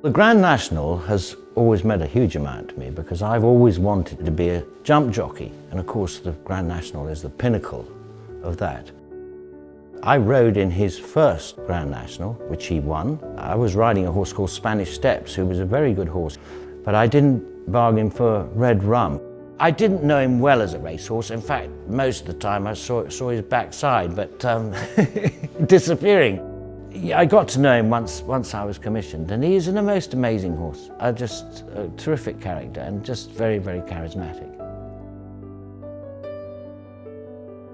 The Grand National has always meant a huge amount to me because I've always wanted to be a jump jockey, and of course the Grand National is the pinnacle of that. I rode in his first Grand National, which he won. I was riding a horse called Spanish Steps, who was a very good horse, but I didn't bargain for Red Rum. I didn't know him well as a racehorse. In fact, most of the time I saw his backside, but disappearing. I got to know him once I was commissioned, and he is a most amazing horse. Just a terrific character and just very, very charismatic.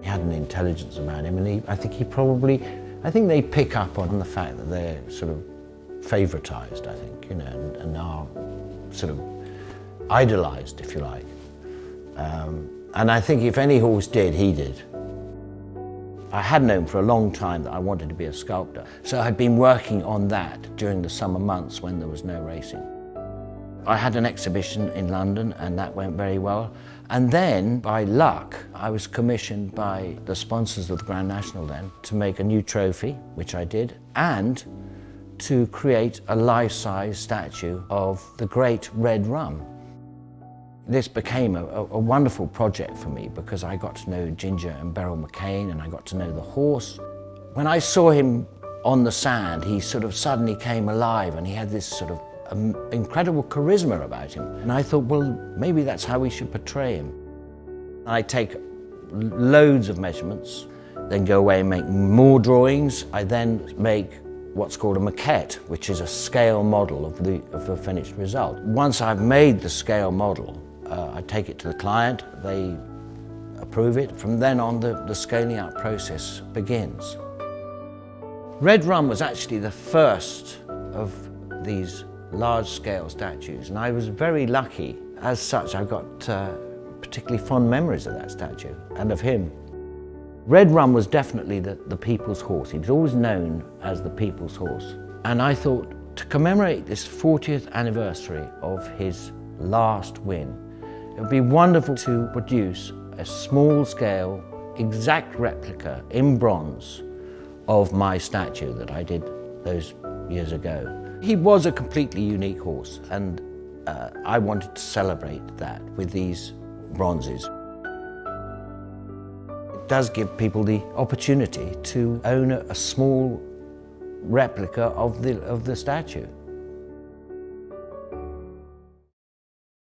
He had an intelligence about him, and I think they pick up on the fact that they're sort of favoritized, I think, you know, and are sort of idolized, if you like. And I think if any horse did, he did. I had known for a long time that I wanted to be a sculptor, so I'd been working on that during the summer months when there was no racing. I had an exhibition in London and that went very well. And then, by luck, I was commissioned by the sponsors of the Grand National then to make a new trophy, which I did, and to create a life-size statue of the great Red Rum. This became a wonderful project for me because I got to know Ginger and Beryl McCain, and I got to know the horse. When I saw him on the sand, he sort of suddenly came alive, and he had this sort of incredible charisma about him. And I thought, well, maybe that's how we should portray him. I take loads of measurements, then go away and make more drawings. I then make what's called a maquette, which is a scale model of the finished result. Once I've made the scale model, I take it to the client, they approve it. From then on, the scaling out process begins. Red Rum was actually the first of these large-scale statues, and I was very lucky. As such, I've got particularly fond memories of that statue and of him. Red Rum was definitely the people's horse. He was always known as the people's horse. And I thought, to commemorate this 40th anniversary of his last win, it would be wonderful to produce a small-scale, exact replica in bronze of my statue that I did those years ago. He was a completely unique horse, and I wanted to celebrate that with these bronzes. It does give people the opportunity to own a small replica of the statue.